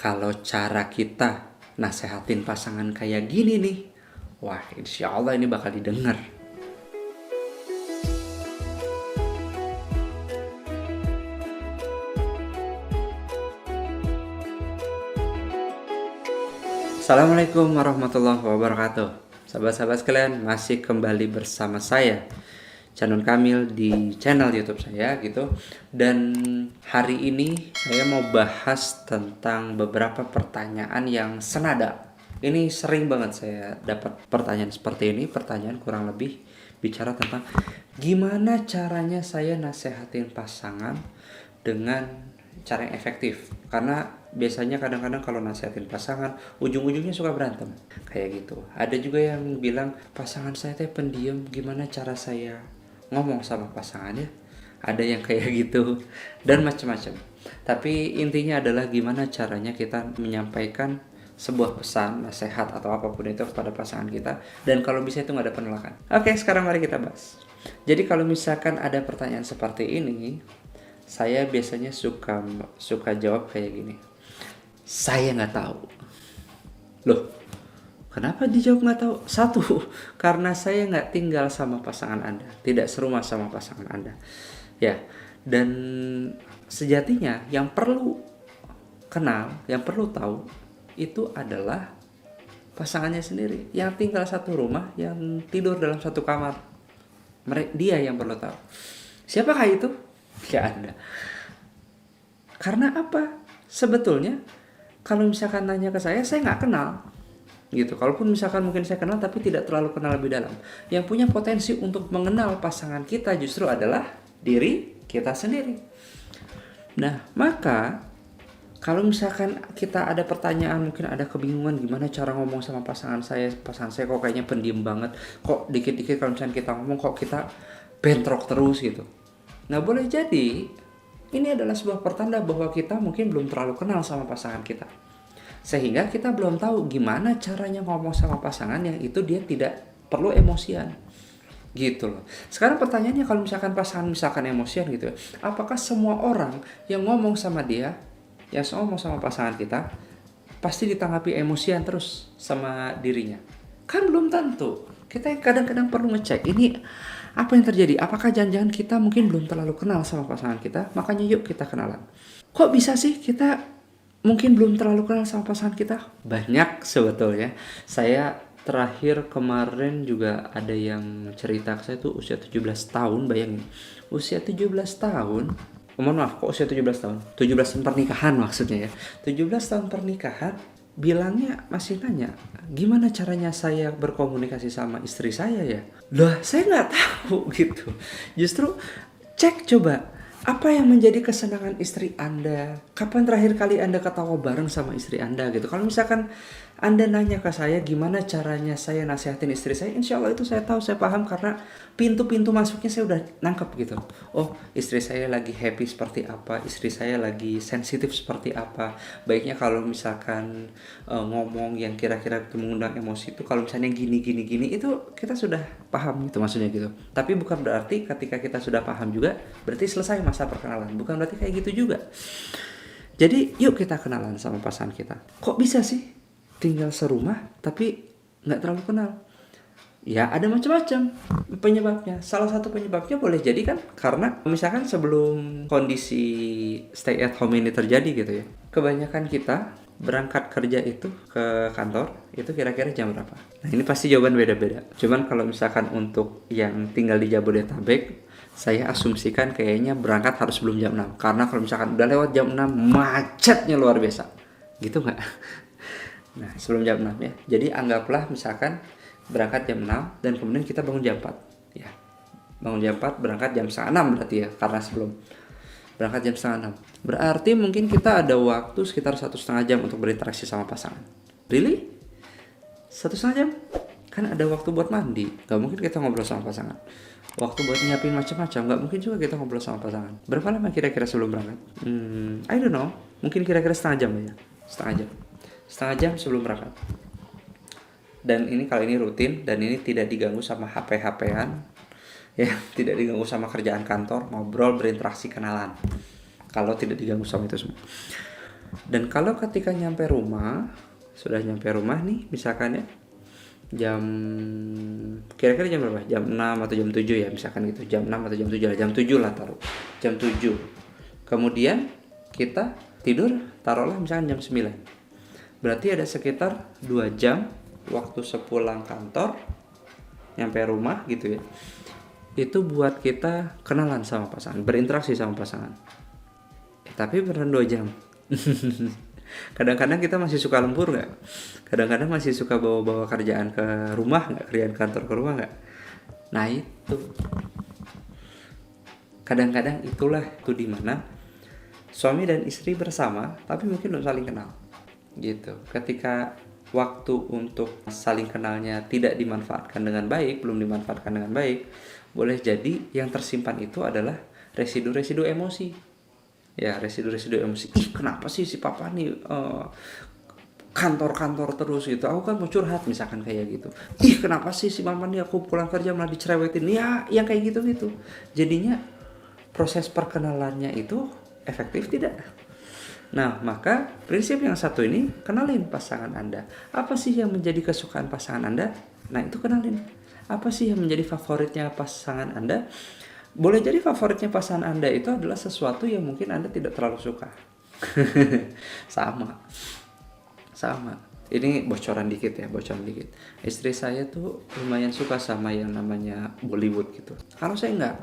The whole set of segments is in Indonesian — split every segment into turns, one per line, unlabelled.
Kalau cara kita nasehatin pasangan kayak gini nih, wah insya Allah ini bakal didengar. Assalamualaikum warahmatullahi wabarakatuh. Sahabat-sahabat sekalian, masih kembali bersama saya Canun Kamil di channel YouTube saya gitu. Dan hari ini saya mau bahas tentang beberapa pertanyaan yang senada. Ini sering banget saya dapat pertanyaan seperti ini. Pertanyaan kurang lebih bicara tentang gimana caranya saya nasehatin pasangan dengan cara yang efektif. Karena biasanya kadang-kadang kalau nasehatin pasangan ujung-ujungnya suka berantem kayak gitu. Ada juga yang bilang pasangan saya teh pendiam, gimana cara saya ngomong sama pasangannya. Ada yang kayak gitu dan macam-macam. Tapi intinya adalah gimana caranya kita menyampaikan sebuah pesan, nasihat atau apapun itu kepada pasangan kita, dan kalau bisa itu nggak ada penolakan. Oke, sekarang mari kita bahas. Jadi kalau misalkan ada pertanyaan seperti ini, saya biasanya suka jawab kayak gini. Saya nggak tahu. Loh, kenapa dijawab nggak tahu? Satu, karena saya nggak tinggal sama pasangan Anda, tidak serumah sama pasangan Anda. Ya, dan sejatinya yang perlu kenal, yang perlu tahu itu adalah pasangannya sendiri, yang tinggal satu rumah, yang tidur dalam satu kamar. Dia yang perlu tahu. Siapakah itu? Ya Anda. Karena apa? Sebetulnya kalau misalkan nanya ke saya nggak kenal gitu. Kalaupun misalkan mungkin saya kenal tapi tidak terlalu kenal lebih dalam. Yang punya potensi untuk mengenal pasangan kita justru adalah diri kita sendiri. Nah, maka kalau misalkan kita ada pertanyaan, mungkin ada kebingungan gimana cara ngomong sama pasangan saya kok kayaknya pendiam banget, kok dikit-dikit kalau misalkan kita ngomong kok kita bentrok terus gitu. Nah, boleh jadi ini adalah sebuah pertanda bahwa kita mungkin belum terlalu kenal sama pasangan kita. Sehingga kita belum tahu gimana caranya ngomong sama pasangan yang itu dia tidak perlu emosian. Gitu loh. Sekarang pertanyaannya kalau misalkan pasangan misalkan emosian gitu ya, apakah semua orang yang ngomong sama dia, yang ngomong sama pasangan kita, pasti ditanggapi emosian terus sama dirinya? Kan belum tentu. Kita kadang-kadang perlu ngecek ini apa yang terjadi. Apakah jangan-jangan kita mungkin belum terlalu kenal sama pasangan kita, makanya yuk kita kenalan. Kok bisa sih kita mungkin belum terlalu kenal sama pasangan kita? Banyak sebetulnya. Saya terakhir kemarin juga ada yang cerita ke saya tuh usia 17 tahun, bayangin. Usia 17 tahun, mohon maaf kok usia 17 tahun? 17 tahun pernikahan maksudnya ya. 17 tahun pernikahan, bilangnya masih nanya, gimana caranya saya berkomunikasi sama istri saya ya? Loh, saya nggak tahu gitu. Justru cek coba, apa yang menjadi kesenangan istri Anda? Kapan terakhir kali Anda ketawa bareng sama istri Anda gitu? Kalau misalkan Anda nanya ke saya gimana caranya saya nasihatin istri saya, insya Allah itu saya tahu, saya paham karena pintu-pintu masuknya saya udah nangkep gitu. Oh, istri saya lagi happy seperti apa, istri saya lagi sensitif seperti apa. Baiknya kalau misalkan ngomong yang kira-kira mengundang emosi itu kalau misalnya gini itu kita sudah paham gitu maksudnya gitu. Tapi bukan berarti ketika kita sudah paham juga berarti selesai masa perkenalan. Bukan berarti kayak gitu juga. Jadi yuk kita kenalan sama pasangan kita. Kok bisa sih tinggal serumah tapi nggak terlalu kenal? Ya ada macam-macam penyebabnya. Salah satu penyebabnya boleh jadi kan karena misalkan sebelum kondisi stay at home ini terjadi gitu ya, kebanyakan kita berangkat kerja itu ke kantor itu kira-kira jam berapa? Nah ini pasti jawaban beda-beda. Cuman kalau misalkan untuk yang tinggal di Jabodetabek, saya asumsikan kayaknya berangkat harus sebelum jam 6. Karena kalau misalkan udah lewat jam 6 macetnya luar biasa. Gitu nggak? Nah sebelum jam 6 ya. Jadi anggaplah misalkan berangkat jam 6 dan kemudian kita bangun jam 4 ya. Bangun jam 4 berangkat jam setengah 6 berarti ya. Karena sebelum berangkat jam setengah 6 berarti mungkin kita ada waktu sekitar 1,5 jam untuk berinteraksi sama pasangan. Really? 1,5 jam? Kan ada waktu buat mandi. Gak mungkin kita ngobrol sama pasangan. Waktu buat nyiapin macam-macam. Gak mungkin juga kita ngobrol sama pasangan. Berapa lama kira-kira sebelum berangkat? I don't know. Mungkin kira-kira setengah jam ya. Setengah jam sebelum berangkat. Dan ini kali ini rutin. Dan ini tidak diganggu sama HP-HPan. Ya, tidak diganggu sama kerjaan kantor. Ngobrol, berinteraksi, kenalan. Kalau tidak diganggu sama itu semua. Dan kalau ketika nyampe rumah, sudah nyampe rumah nih misalkan ya, jam kira-kira jam berapa? Jam 6 atau jam 7 ya, misalkan gitu. Jam 6 atau jam 7 lah, jam 7 lah taruh. Jam 7. Kemudian kita tidur taruhlah misalkan jam 9. Berarti ada sekitar 2 jam waktu sepulang kantor nyampe rumah gitu ya. Itu buat kita kenalan sama pasangan, berinteraksi sama pasangan. Tapi beneran 2 jam. Kadang-kadang kita masih suka lembur nggak? Kadang-kadang masih suka bawa-bawa kerjaan ke rumah nggak? Kerjaan kantor ke rumah nggak? Nah itu. Kadang-kadang itulah itu dimana suami dan istri bersama, tapi mungkin belum saling kenal. Gitu. Ketika waktu untuk saling kenalnya tidak dimanfaatkan dengan baik, belum dimanfaatkan dengan baik, boleh jadi yang tersimpan itu adalah residu-residu emosi. Ya, residu-residu emosi. Ih, kenapa sih si papa nih kantor-kantor terus gitu. Aku kan mau curhat misalkan kayak gitu. Ih, kenapa sih si mama nih aku pulang kerja malah dicerewetin. Ya, yang kayak gitu-gitu. Jadinya proses perkenalannya itu efektif tidak? Nah, maka prinsip yang satu ini, kenalin pasangan Anda. Apa sih yang menjadi kesukaan pasangan Anda? Nah, itu kenalin. Apa sih yang menjadi favoritnya pasangan Anda? Boleh jadi favoritnya pasangan Anda itu adalah sesuatu yang mungkin Anda tidak terlalu suka. Sama. Ini bocoran dikit ya, bocoran dikit. Istri saya tuh lumayan suka sama yang namanya Bollywood gitu. Kalau saya enggak,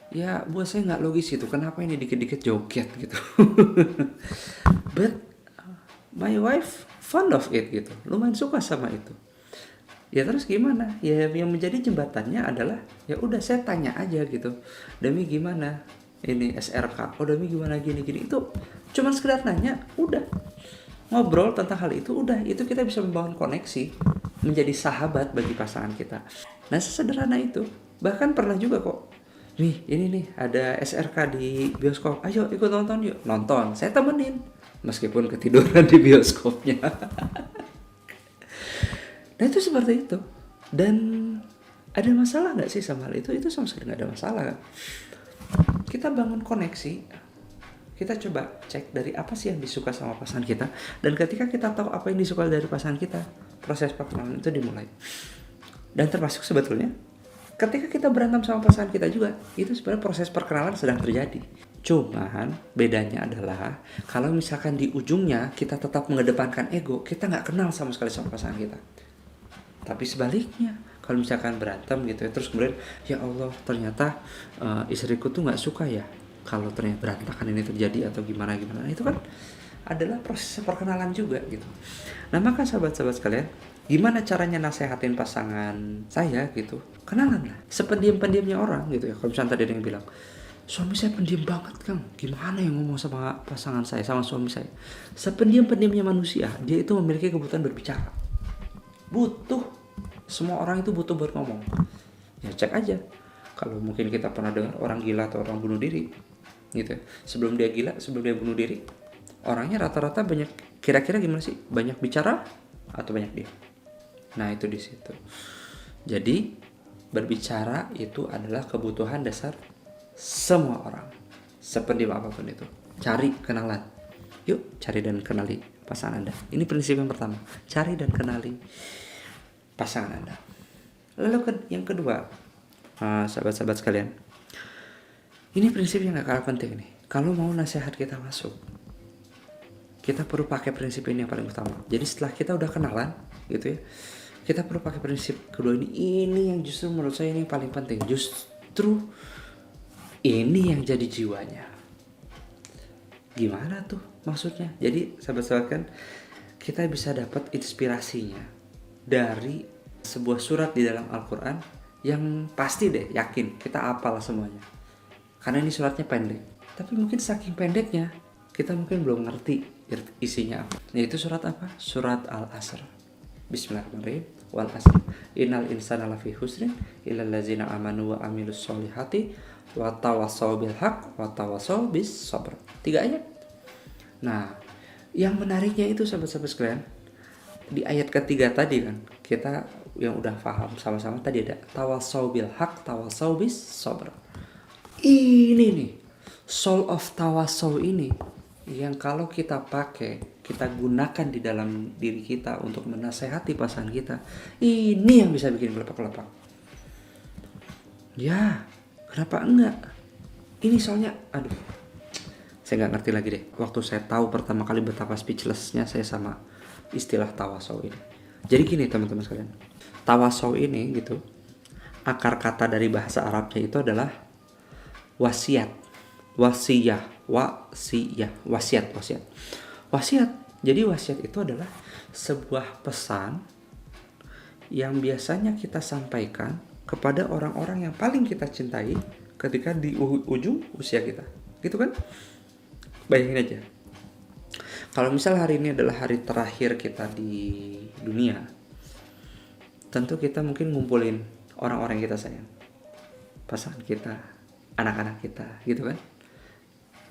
ya buat saya nggak logis gitu. Kenapa ini dikit-dikit joget gitu? But my wife fond of it gitu. Lumayan suka sama itu. Ya terus gimana? Ya yang menjadi jembatannya adalah ya udah saya tanya aja gitu. Demi gimana? Ini SRK. Oh demi gimana gini-gini. Itu cuman sekedar nanya, udah. Ngobrol tentang hal itu udah. Itu kita bisa membangun koneksi, menjadi sahabat bagi pasangan kita. Nah, sesederhana itu. Bahkan pernah juga kok. Nih, ini nih ada SRK di bioskop. Ayo ikut nonton yuk. Nonton. Saya temenin. Meskipun ketiduran di bioskopnya. Nah itu seperti itu. Dan ada masalah nggak sih sama hal itu? Itu sama sekali nggak ada masalah kan? Kita bangun koneksi. Kita coba cek dari apa sih yang disuka sama pasangan kita. Dan ketika kita tahu apa yang disuka dari pasangan kita, proses perkenalan itu dimulai. Dan termasuk sebetulnya ketika kita berantem sama pasangan kita juga, itu sebenarnya proses perkenalan sedang terjadi. Cuman bedanya adalah kalau misalkan di ujungnya kita tetap mengedepankan ego, kita nggak kenal sama sekali sama pasangan kita. Tapi sebaliknya, kalau misalkan berantem gitu ya, terus kemudian ya Allah ternyata istriku tuh nggak suka ya kalau ternyata berantakan ini terjadi atau gimana, nah, itu kan adalah proses perkenalan juga gitu. Nah maka sahabat-sahabat sekalian, gimana caranya nasehatin pasangan saya gitu? Kenalan lah, sependiam-pendiamnya orang gitu ya. Kalau misalnya tadi ada yang bilang, suami saya pendiam banget Kang, gimana yang ngomong sama pasangan saya, sama suami saya? Sependiam-pendiamnya manusia, dia itu memiliki kebutuhan berbicara. Semua orang itu butuh buat ngomong. Ya cek aja. Kalau mungkin kita pernah dengar orang gila atau orang bunuh diri gitu. Sebelum dia gila, sebelum dia bunuh diri, orangnya rata-rata banyak, kira-kira gimana sih? Banyak bicara atau banyak diam? Nah, itu di situ. Jadi, berbicara itu adalah kebutuhan dasar semua orang. Sependiam apapun itu. Cari kenalan. Yuk, cari dan kenali pasangan Anda. Ini prinsip yang pertama. Cari dan kenali pasangan Anda. Lalu yang kedua, sahabat-sahabat sekalian, ini prinsip yang gak kalah penting nih. Kalau mau nasihat kita masuk, kita perlu pakai prinsip ini yang paling utama. Jadi setelah kita udah kenalan gitu ya, kita perlu pakai prinsip kedua ini. Ini yang justru menurut saya ini paling penting. Justru ini yang jadi jiwanya. Gimana tuh maksudnya? Jadi sahabat-sahabat kan, kita bisa dapat inspirasinya dari sebuah surat di dalam Al-Quran yang pasti deh, yakin kita hafal semuanya. Karena ini suratnya pendek. Tapi mungkin saking pendeknya, kita mungkin belum ngerti isinya apa. Yaitu surat apa? Surat Al-Asr. Bismillahirrahmanirrahim. Wal asr. Innal insana lafi husrin illal ladzina amanu wa amilus solihati wa tawassaw bil haqq wa tawassaw bis sabr. 3 ayat. Nah, yang menariknya itu sahabat-sahabat sekalian, di ayat ketiga tadi kan kita yang udah paham sama-sama tadi ada tawassaw bil haq, tawassaw bis sabr. Ini nih soul of tawassaw ini yang kalau kita pakai, kita gunakan di dalam diri kita untuk menasehati pasangan kita, ini yang bisa bikin kelepak-kelepak. Ya, kenapa enggak? Ini soalnya, aduh, saya nggak ngerti lagi deh. Waktu saya tahu pertama kali betapa speechlessnya saya sama istilah tawasau ini. Jadi gini teman-teman sekalian, tawasau ini gitu, akar kata dari bahasa Arabnya itu adalah wasiat, wasiat. Jadi wasiat itu adalah sebuah pesan yang biasanya kita sampaikan kepada orang-orang yang paling kita cintai ketika di ujung usia kita, gitu kan? Bayangin aja, kalau misal hari ini adalah hari terakhir kita di dunia, tentu kita mungkin ngumpulin orang-orang yang kita sayang, pasangan kita, anak-anak kita, gitu kan?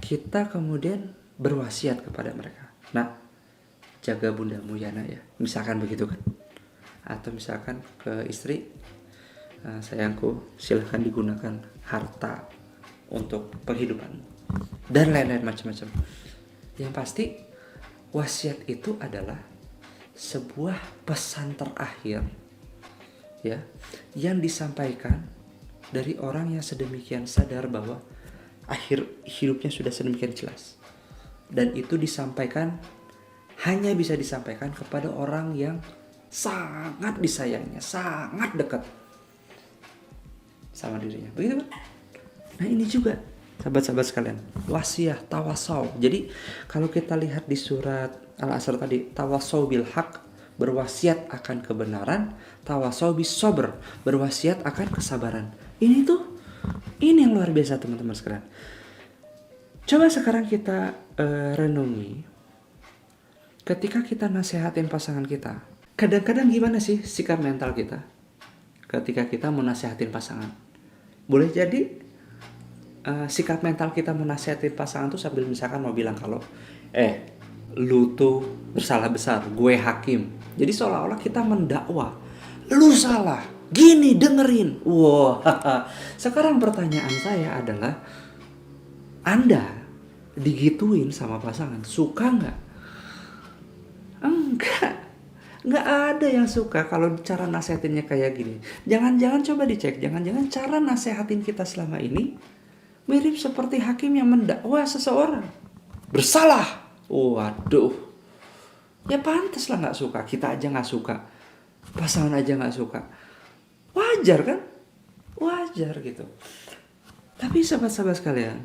Kita kemudian berwasiat kepada mereka. Nah, jaga bundamu ya nak ya, misalkan begitu kan? Atau misalkan ke istri, sayangku, silahkan digunakan harta untuk penghidupanmu, dan lain-lain macam-macam. Yang pasti wasiat itu adalah sebuah pesan terakhir ya, yang disampaikan dari orang yang sedemikian sadar bahwa akhir hidupnya sudah sedemikian jelas, dan itu disampaikan, hanya bisa disampaikan kepada orang yang sangat disayangnya, sangat dekat sama dirinya, begitu kan? Nah ini juga sahabat-sahabat sekalian, wasiah, tawasau. Jadi kalau kita lihat di surat Al-Asr tadi, tawasau bil haq, berwasiat akan kebenaran, tawasau bis sabr, berwasiat akan kesabaran. Ini yang luar biasa teman-teman sekalian. Coba sekarang kita renungi, ketika kita nasehatin pasangan kita, kadang-kadang gimana sih sikap mental kita ketika kita mau nasehatin pasangan? Boleh jadi sikap mental kita menasihatin pasangan tuh sambil misalkan mau bilang kalau lu tuh bersalah besar, gue hakim. Jadi seolah-olah kita mendakwa, lu salah, gini dengerin. Wow. Sekarang pertanyaan saya adalah, Anda digituin sama pasangan, suka nggak? Nggak ada yang suka kalau cara nasehatinnya kayak gini. Jangan-jangan coba dicek, jangan-jangan cara nasehatin kita selama ini mirip seperti hakim yang mendakwa seseorang bersalah. Waduh, ya pantas lah nggak suka. Kita aja nggak suka, pasangan aja nggak suka. Wajar kan? Wajar gitu. Tapi sahabat-sahabat sekalian,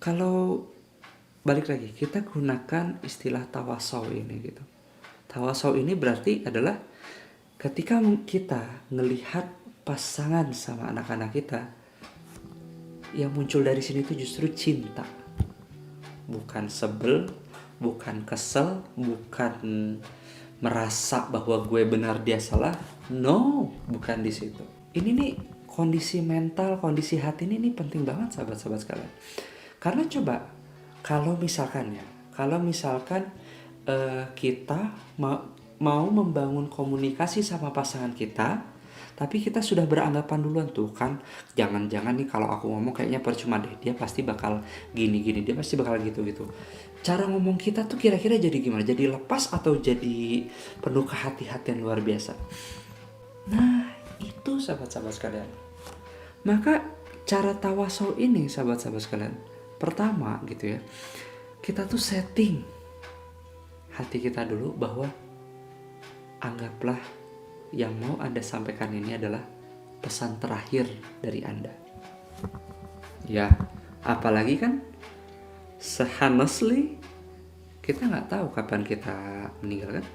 kalau balik lagi, kita gunakan istilah tawasau ini gitu. Tawasau ini berarti adalah ketika kita ngelihat pasangan sama anak-anak kita, yang muncul dari sini itu justru cinta. Bukan sebel, bukan kesel, bukan merasa bahwa gue benar dia salah. No, bukan di situ. Ini nih kondisi mental, kondisi hati ini penting banget sahabat-sahabat sekalian. Karena coba kalau misalkan kita mau membangun komunikasi sama pasangan kita, tapi kita sudah beranggapan duluan tuh kan, jangan-jangan nih kalau aku ngomong kayaknya percuma deh, dia pasti bakal gini-gini, dia pasti bakal gitu-gitu. Cara ngomong kita tuh kira-kira jadi gimana? Jadi lepas atau jadi penuh kehati-hatian luar biasa? Nah itu sahabat-sahabat sekalian. Maka cara tawasau ini sahabat-sahabat sekalian, pertama gitu ya, kita tuh setting hati kita dulu bahwa anggaplah yang mau Anda sampaikan ini adalah pesan terakhir dari Anda. Ya, apalagi kan honestly kita nggak tahu kapan kita meninggal kan.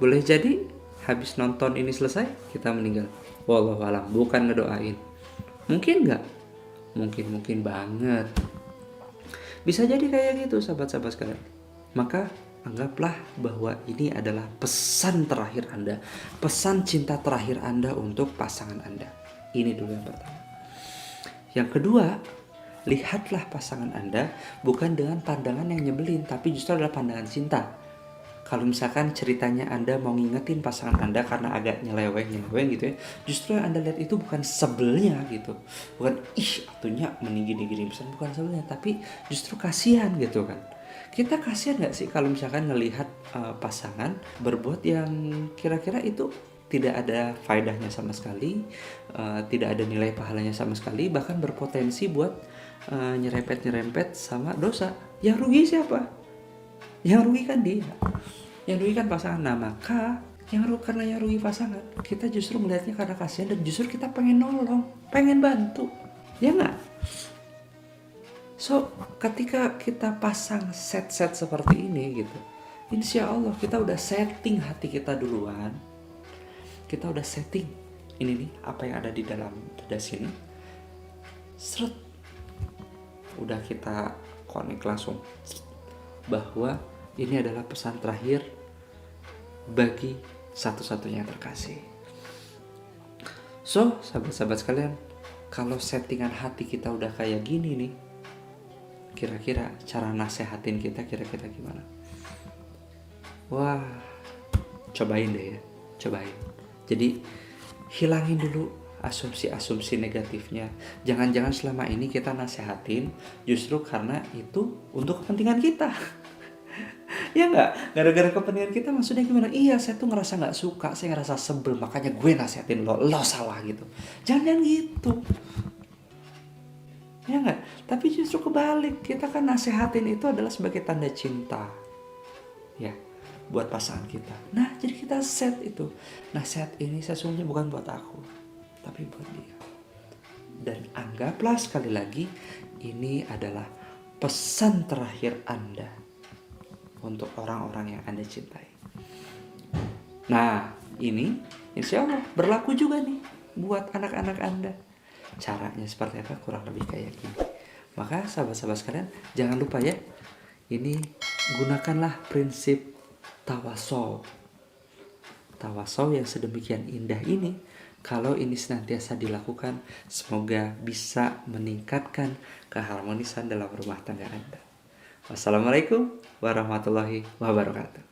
Boleh jadi habis nonton ini selesai kita meninggal. Wallahualam, bukan ngedoain. Mungkin nggak? Mungkin banget. Bisa jadi kayak gitu sahabat-sahabat sekalian. Maka anggaplah bahwa ini adalah pesan terakhir Anda, pesan cinta terakhir Anda untuk pasangan Anda. Ini dulu yang pertama. Yang kedua, lihatlah pasangan Anda bukan dengan pandangan yang nyebelin, tapi justru adalah pandangan cinta. Kalau misalkan ceritanya Anda mau ngingetin pasangan Anda karena agak nyeleweng gitu ya, justru yang Anda lihat itu bukan sebelnya gitu, bukan ih atunya mending gini misalnya, bukan sebelnya, tapi justru kasihan gitu kan. Kita kasihan nggak sih kalau misalkan ngelihat pasangan berbuat yang kira-kira itu tidak ada faedahnya sama sekali, tidak ada nilai pahalanya sama sekali, bahkan berpotensi buat nyerempet sama dosa. Yang rugi siapa? Yang rugi kan dia, yang rugi kan pasangan. Nah maka karena yang rugi pasangan, kita justru melihatnya karena kasihan dan justru kita pengen nolong, pengen bantu, ya nggak? So ketika kita pasang set seperti ini gitu, insya Allah kita udah setting hati kita duluan, kita udah setting ini nih apa yang ada di dalam dada sini, seret, udah kita connect langsung bahwa ini adalah pesan terakhir bagi satu-satunya terkasih. So, sahabat-sahabat sekalian, kalau settingan hati kita udah kayak gini nih, kira-kira cara nasehatin kita kira-kira gimana? Wah, cobain deh ya, cobain. Jadi, hilangin dulu asumsi-asumsi negatifnya. Jangan-jangan selama ini kita nasehatin justru karena itu untuk kepentingan kita. Ya nggak, gara-gara kepentingan kita, maksudnya gimana? Iya, saya tuh ngerasa nggak suka, saya ngerasa sebel, makanya gue nasihatin lo salah gitu. Jangan gitu, ya nggak. Tapi justru kebalik, kita kan nasehatin itu adalah sebagai tanda cinta, ya, buat pasangan kita. Nah, jadi kita set itu, nasihat ini sesungguhnya bukan buat aku, tapi buat dia. Dan anggaplah sekali lagi, ini adalah pesan terakhir Anda untuk orang-orang yang Anda cintai. Nah, ini insya Allah berlaku juga nih buat anak-anak Anda. Caranya seperti apa? Kurang lebih kayak gini. Maka sahabat-sahabat sekalian, jangan lupa ya, ini gunakanlah prinsip tawasau. Tawasau yang sedemikian indah ini, kalau ini senantiasa dilakukan, semoga bisa meningkatkan keharmonisan dalam rumah tangga Anda. Wassalamualaikum warahmatullahi wabarakatuh.